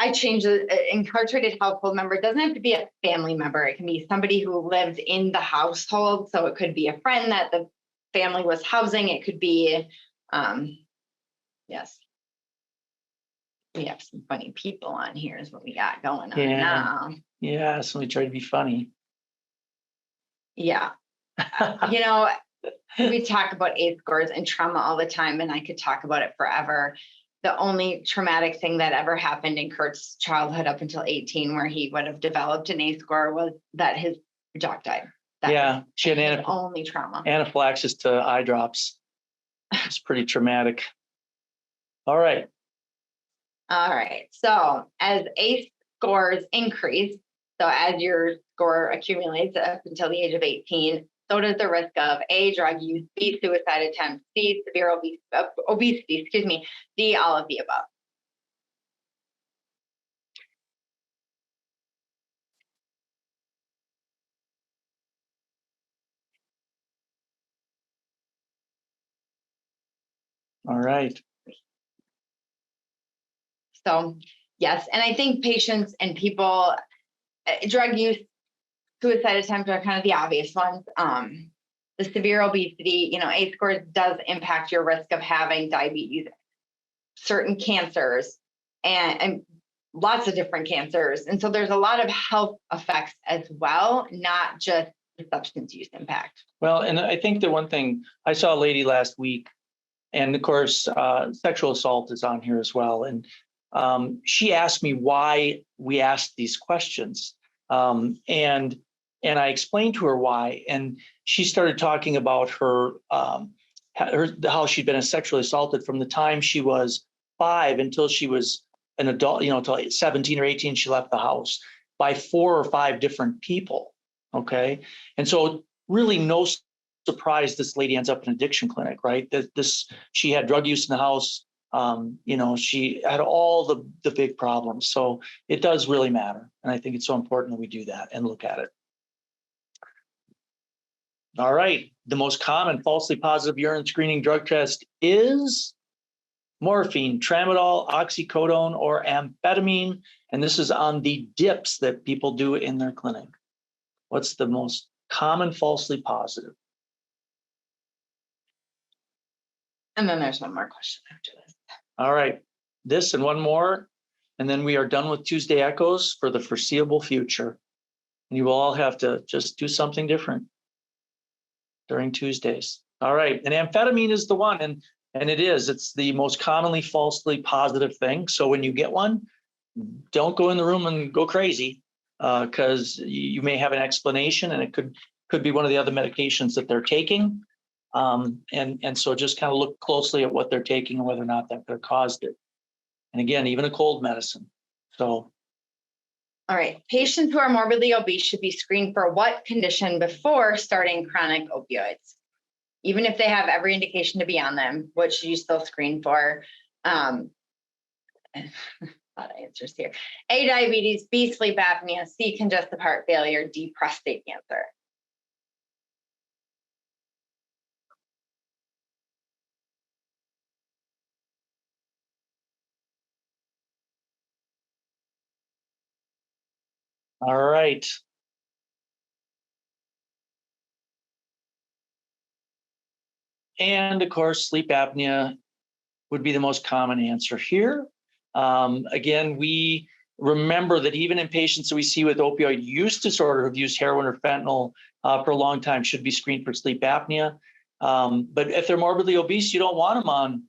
I changed the incarcerated household member. It doesn't have to be a family member. It can be somebody who lived in the household. So it could be a friend that the family was housing. It could be, yes. We have some funny people on here is what we got going on Yeah. now. Yeah, so we try to be funny. Yeah. You know, we talk about ACE scores and trauma all the time, and I could talk about it forever. The only traumatic thing that ever happened in Kurt's childhood up until 18, where he would have developed an ACE score, was that his dog died. That Yeah, she had was only trauma. anaphylaxis to eye drops. It's pretty traumatic. All right. All right. So as ACE scores increase, so as your score accumulates up until the age of 18, so does the risk of A, drug use, B, suicide attempts, C, severe obesity, D, all of the above. All right. So yes, and I think patients and people, drug use, suicide attempts are kind of the obvious ones. The severe obesity, ACE scores does impact your risk of having diabetes, certain cancers, and lots of different cancers. And so there's a lot of health effects as well, not just the substance use impact. Well, and I think the one thing, I saw a lady last week, and of course, sexual assault is on here as well. And she asked me why we asked these questions. And I explained to her why. And she started talking about her how she'd been sexually assaulted from the time she was 5 until she was an adult, until 17 or 18, she left the house by 4 or 5 different people. Okay. And so really no surprise this lady ends up in an addiction clinic, right? She had drug use in the house. She had all the big problems. So it does really matter. And I think it's so important that we do that and look at it. All right. The most common falsely positive urine screening drug test is morphine, tramadol, oxycodone, or amphetamine. And this is on the dips that people do in their clinic. What's the most common falsely positive? And then there's one more question after this. All right. This and one more, and then we are done with Tuesday Echoes for the foreseeable future. And you will all have to just do something different during Tuesdays. All right. And amphetamine is the one. And it's the most commonly falsely positive thing. So when you get one, don't go in the room and go crazy, because you may have an explanation, and it could be one of the other medications that they're taking. And so just kind of look closely at what they're taking and whether or not that could have caused it. And again, even a cold medicine. So. All right. Patients who are morbidly obese should be screened for what condition before starting chronic opioids? Even if they have every indication to be on them, what should you still screen for? A lot of answers here. A, diabetes, B, sleep apnea, C, congestive heart failure, D, prostate cancer. All right. And of course, sleep apnea would be the most common answer here. Again, we remember that even in patients that we see with opioid use disorder who've used heroin or fentanyl for a long time should be screened for sleep apnea. But if they're morbidly obese, you don't want them on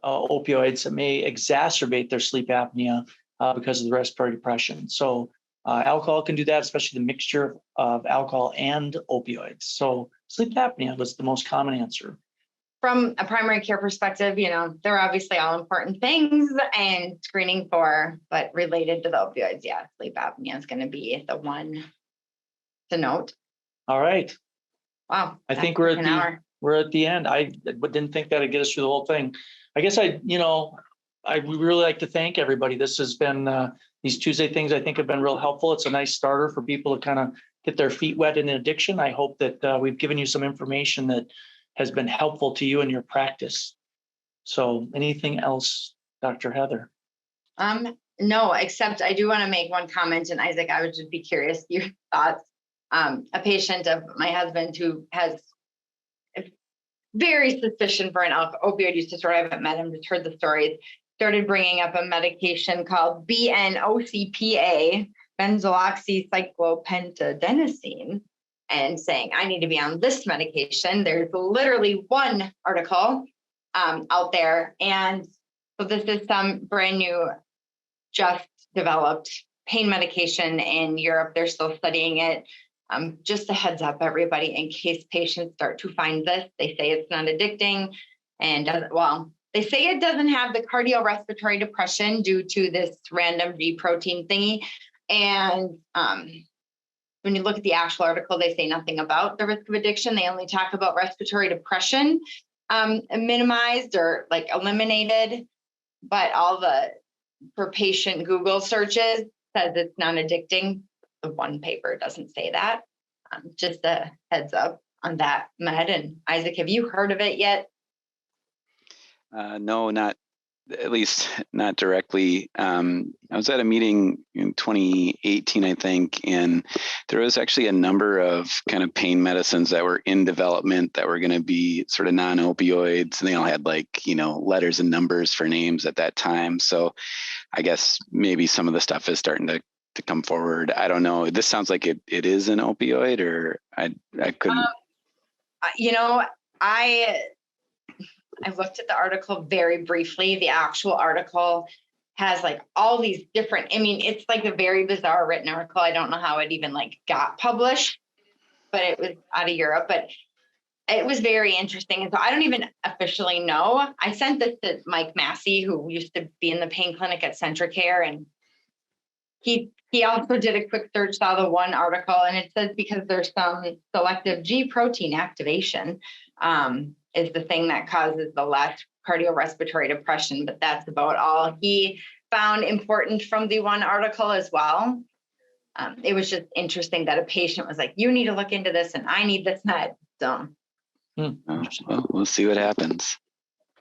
opioids that may exacerbate their sleep apnea because of the respiratory depression. So alcohol can do that, especially the mixture of alcohol and opioids. So sleep apnea was the most common answer. From a primary care perspective, they're obviously all important things and screening for, but related to the opioids, yeah, sleep apnea is going to be the one to note. All right. Wow. I think we're at the end. I didn't think that'd get us through the whole thing. I guess I would really like to thank everybody. This has been these Tuesday things I think have been real helpful. It's a nice starter for people to kind of get their feet wet in addiction. I hope that we've given you some information that has been helpful to you in your practice. So anything else, Dr. Heather? No, except I do want to make one comment, and Isaac, I would just be curious your thoughts. A patient of my husband who has very suspicion for an opioid use disorder. I haven't met him, just heard the stories. Started bringing up a medication called BNOCPA, benzoxycyclopentadienisine. and saying, I need to be on this medication. There's literally one article out there. And so this is some brand new, just developed pain medication in Europe. They're still studying it. Just a heads up, everybody, in case patients start to find this, they say it's not addicting and doesn't, well, they say it doesn't have the cardiorespiratory depression due to this random G protein thingy. And when you look at the actual article, they say nothing about the risk of addiction. They only talk about respiratory depression minimized or like eliminated, but all the for patient Google searches says it's non-addicting. The one paper doesn't say that. Just a heads up on that med. And Isaac, have you heard of it yet? No, not at least not directly. I was at a meeting in 2018, I think, and there was actually a number of kind of pain medicines that were in development that were going to be sort of non-opioids, and they all had like, letters and numbers for names at that time. So I guess maybe some of the stuff is starting to come forward. I don't know. This sounds like it is an opioid, or I couldn't. I looked at the article very briefly. The actual article has like all these different, it's like a very bizarre written article. I don't know how it even like got published, but it was out of Europe, but it was very interesting. And so I don't even officially know. I sent this to Mike Massey, who used to be in the pain clinic at Centricare, and he also did a quick search, saw the one article, and it says because there's some selective G protein activation is the thing that causes the less cardiorespiratory depression, but that's about all he found important from the one article as well. It was just interesting that a patient was like, you need to look into this and I need this med. So well, we'll see what happens.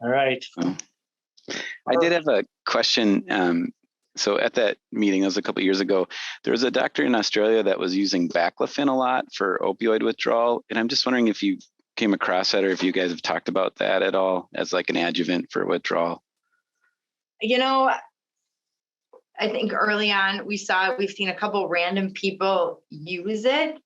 All right. I did have a question. So at that meeting, that was a couple of years ago, there was a doctor in Australia that was using baclofen a lot for opioid withdrawal. And I'm just wondering if you came across that or if you guys have talked about that at all as like an adjuvant for withdrawal. I think early on we've seen a couple random people use it.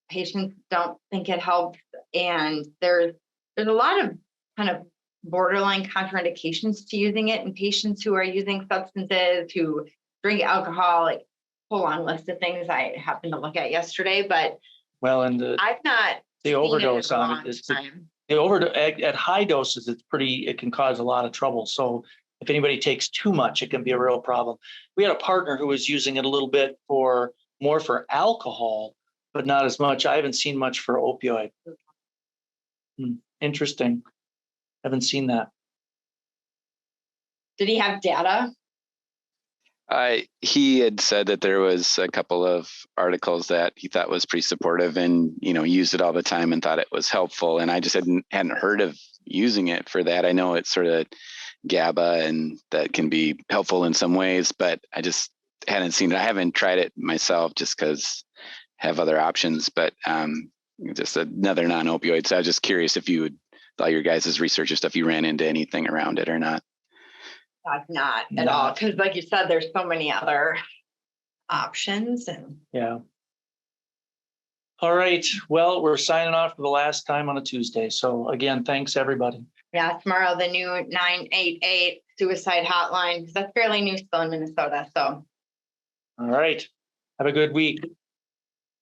Patients don't think it helps. And there's a lot of kind of borderline contraindications to using it in patients who are using substances, who drink alcohol, like whole long list of things I happened to look at yesterday, but I've not the overdose on it is the overdose at high doses. It can cause a lot of trouble. So if anybody takes too much, it can be a real problem. We had a partner who was using it a little bit more for alcohol, but not as much. I haven't seen much for opioid. Interesting. Haven't seen that. Did he have data? He had said that there was a couple of articles that he thought was pretty supportive and, used it all the time and thought it was helpful. And I just hadn't heard of using it for that. I know it's sort of GABA and that can be helpful in some ways, but I just hadn't seen it. I haven't tried it myself just because I have other options, but just another non-opioid. So I was just curious if you would, all your guys' research and stuff, you ran into anything around it or not. Not at all, because like you said, there's so many other options. Yeah. All right. Well, we're signing off for the last time on a Tuesday. So again, thanks everybody. Yeah, tomorrow the new 988 suicide hotline, because that's fairly new still in Minnesota. So. All right. Have a good week.